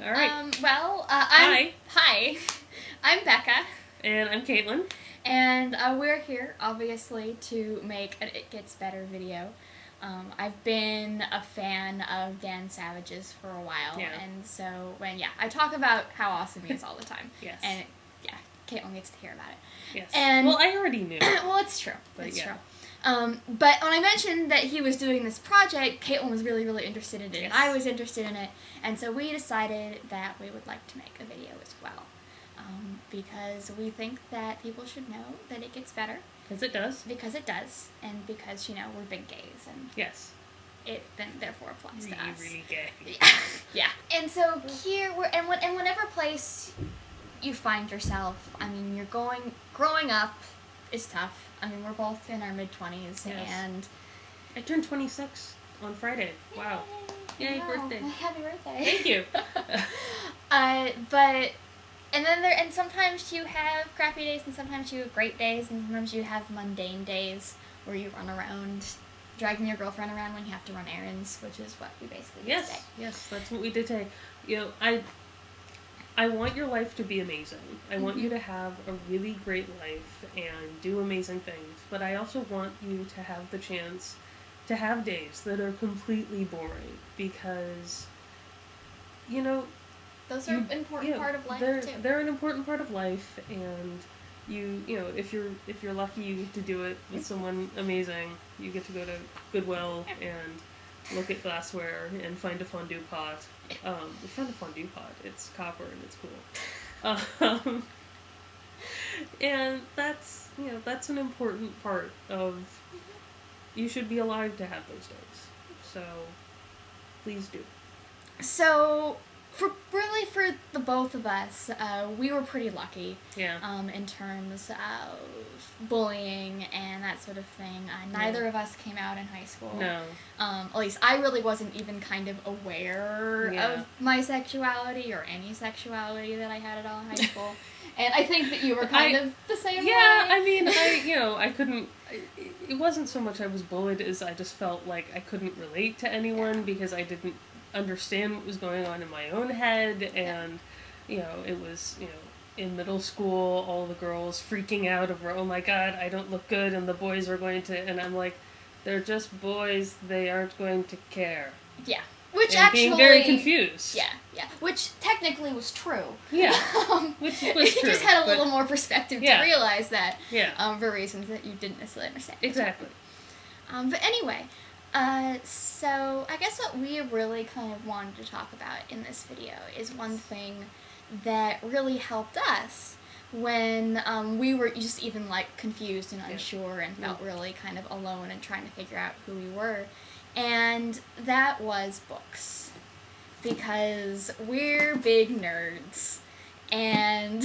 All right. Hi. I'm Becca. And I'm Caitlin. And we're here, obviously, to make an It Gets Better video. I've been a fan of Dan Savage's for a while. Yeah. And so, I talk about how awesome he is all the time. Yes. And, Caitlin gets to hear about it. Yes. And, well, I already knew. well, it's true. But true. But when I mentioned that he was doing this project, Caitlin was really, really interested in it, Yes. and I was interested in it, and so we decided that we would like to make a video as well, because we think that people should know that it gets better. Because it does. Because it does, and because, we're big gays, and yes. it then therefore applies to us. Really gay. Yeah. And so here, and whatever place you find yourself, I mean, growing up is tough. I mean, we're both in our mid-20s, Yes. and... I turned 26 on Friday. Wow. Yay, Wow. birthday. Happy birthday. Thank you. And sometimes you have crappy days, and sometimes you have great days, and sometimes you have mundane days where you run around, dragging your girlfriend around when you have to run errands, which is what we basically did today. Yes, that's what we did today. I want your life to be amazing. I want you to have a really great life and do amazing things, but I also want you to have the chance to have days that are completely boring, because, those are an important part of life, too. They're an important part of life, and if you're lucky, you get to do it with someone amazing. You get to go to Goodwill and look at glassware and find a fondue pot. We found a fondue pot. It's copper and it's cool. And that's an important part of. You should be alive to have those days. So, please do. So, for the both of us, we were pretty lucky. Yeah. In terms of bullying and that sort of thing. Neither of us came out in high school. No. At least I really wasn't even kind of aware of my sexuality or any sexuality that I had at all in high school. And I think that you were kind of the same way. Yeah, I mean, I couldn't. It wasn't so much I was bullied as I just felt like I couldn't relate to anyone because I didn't understand what was going on in my own head, and it was in middle school, all the girls freaking out over, oh my god, I don't look good, and the boys are going to, and I'm like, they're just boys, they aren't going to care. Yeah. Which and actually... being very confused. Yeah. Which technically was true. Yeah. Which was true. You just had a little more perspective to realize that. Yeah. For reasons that you didn't necessarily understand. Exactly. But anyway, so I guess what we really kind of wanted to talk about in this video is one thing that really helped us when we were just even confused and unsure and felt really kind of alone and trying to figure out who we were. And that was books. Because we're big nerds. And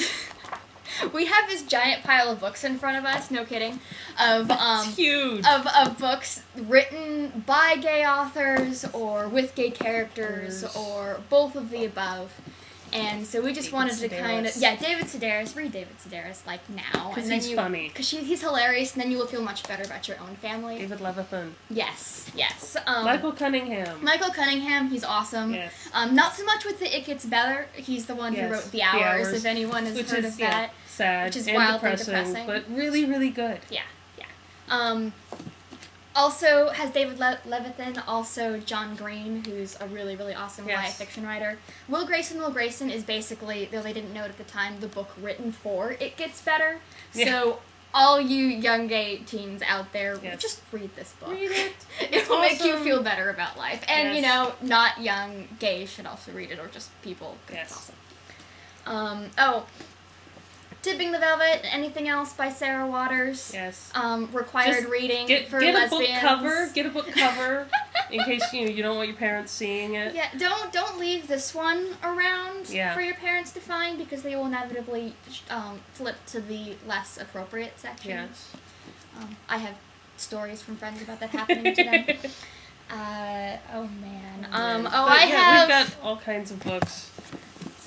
we have this giant pile of books in front of us, no kidding, of That's huge. Of books written by gay authors or with gay characters or both of the above. And so we just wanted to kind of... Yeah, David Sedaris. Read David Sedaris, now. Because he's funny. Because he's hilarious, and then you will feel much better about your own family. David Levithan. Yes. Michael Cunningham. He's awesome. Yes. Not so much with the It Gets Better. He's the one who wrote The Hours, if anyone has heard of that. Sad which is and wildly depressing, but really, really good. Yeah. Also has David Levithan, also John Green, who's a really, really awesome YA fiction writer. Will Grayson is basically, though they didn't know it at the time, the book written for It Gets Better. Yeah. So all you young gay teens out there, just read this book. Read it. It will make you feel better about life. And, not young gays should also read it, or just people. It's awesome. Tipping the Velvet, anything else by Sarah Waters. Yes. Required reading for get lesbians. Get a book cover in case you don't want your parents seeing it. Yeah, don't leave this one around for your parents to find, because they will inevitably flip to the less appropriate section. Yes. I have stories from friends about that happening to them. Oh man. We've got all kinds of books.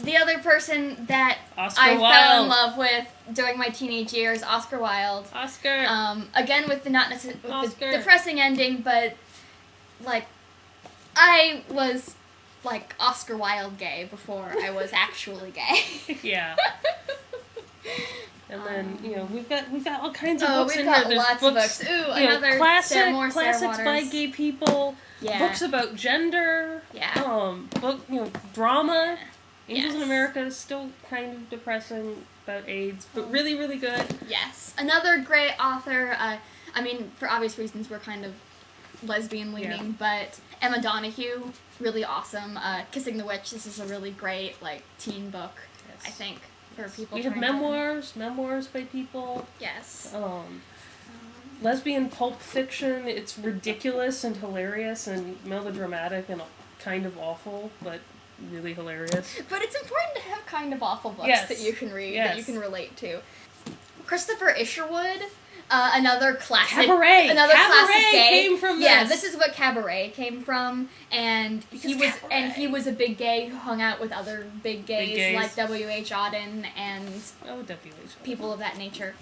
The other person that Oscar Wilde. fell in love with during my teenage years, Oscar Wilde. Oscar. Again with the depressing ending, but I was like Oscar Wilde gay before I was actually gay. Yeah. And then, you know, we've got all kinds of books we've in got here. There's lots of books. Ooh, another more classics by gay people. Yeah. Books about gender. Yeah. Drama. Yeah. Angels in Yes. America is still kind of depressing about AIDS, but really, really good. Yes. Another great author. I mean, for obvious reasons, we're kind of lesbian leaning, but Emma Donoghue, really awesome. Kissing the Witch. This is a really great like teen book. Yes. I think for people. We have memoirs by people. Yes. Lesbian pulp fiction. It's ridiculous and hilarious and melodramatic and kind of awful, but really hilarious. But it's important to have kind of awful books that you can read, that you can relate to. Christopher Isherwood, another classic. Cabaret. Another classic gay. Came from this. Yeah, this is what Cabaret came from, and he was a big gay who hung out with other big gays. Like W.H. Auden and people of that nature.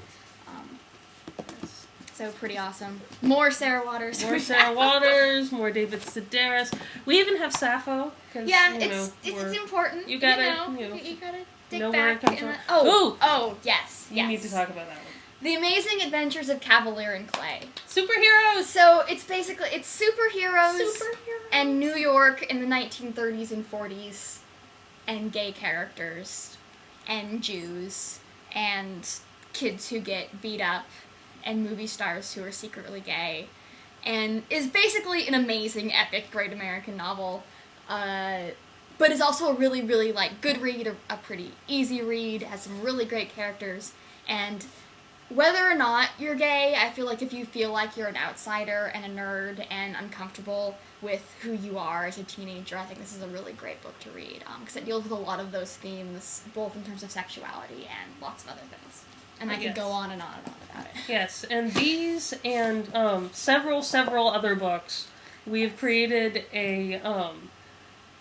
So pretty awesome. More Sarah Waters. More Sarah Waters. More David Sedaris. We even have Sappho. Yeah, it's important. You gotta dig know back. where it comes from. Oh, yes. You need to talk about that one. The Amazing Adventures of Cavalier and Clay. Superheroes! So it's superheroes and New York in the 1930s and 40s and gay characters and Jews and kids who get beat up and movie stars who are secretly gay, and is basically an amazing, epic, great American novel, but is also a really, really, like, good read, a pretty easy read, has some really great characters, and whether or not you're gay, I feel like if you feel like you're an outsider and a nerd and uncomfortable with who you are as a teenager, I think this is a really great book to read, because it deals with a lot of those themes, both in terms of sexuality and lots of other things. And I could go on and on and on about it. Yes, and these and several other books, we have created a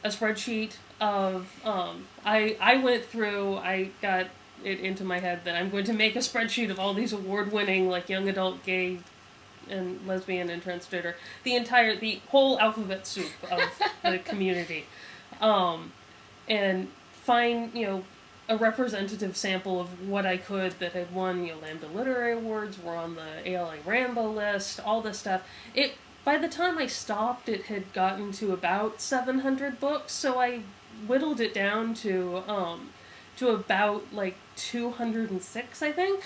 spreadsheet of I went through, I got it into my head that I'm going to make a spreadsheet of all these award-winning like young adult gay and lesbian and transgender, the whole alphabet soup of the community, and find a representative sample of what I could that had won, Lambda Literary Awards, were on the ALA Rambo list, all this stuff. By the time I stopped, it had gotten to about 700 books, so I whittled it down to about, 206, I think,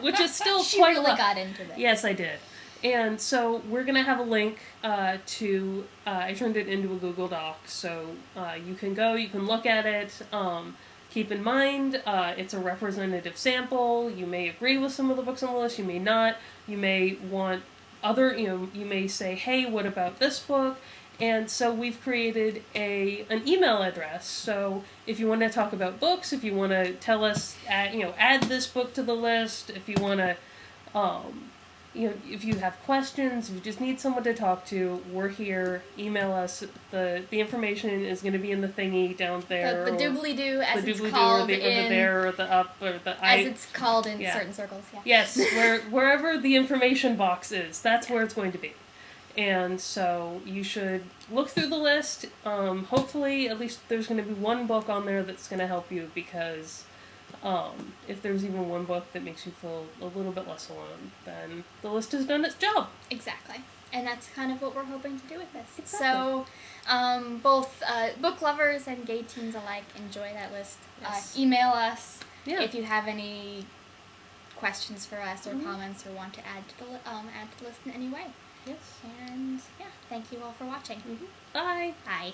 which is still she quite really got into this. Yes, I did. And so we're going to have a link to, I turned it into a Google Doc, so you can go, you can look at it. Keep in mind, it's a representative sample. You may agree with some of the books on the list, you may not. You may want you may say, hey, what about this book? And so we've created an email address. So if you want to talk about books, if you want to tell us, add this book to the list, if you want to, if you have questions, if you just need someone to talk to, we're here. Email us. The information is going to be in the thingy down there. The doobly-doo, as it's doobly-doo, called or the there, or the up, or the as it's called in certain circles, yeah. Yes, wherever the information box is, that's where it's going to be. And so you should look through the list. Hopefully, at least there's going to be one book on there that's going to help you, because if there's even one book that makes you feel a little bit less alone, then the list has done its job. Exactly. And that's kind of what we're hoping to do with this. Exactly. So, both book lovers and gay teens alike, enjoy that list. Yes. Email us if you have any questions for us or comments or want to add to the list in any way. Yes. And, yeah, thank you all for watching. Bye. Bye.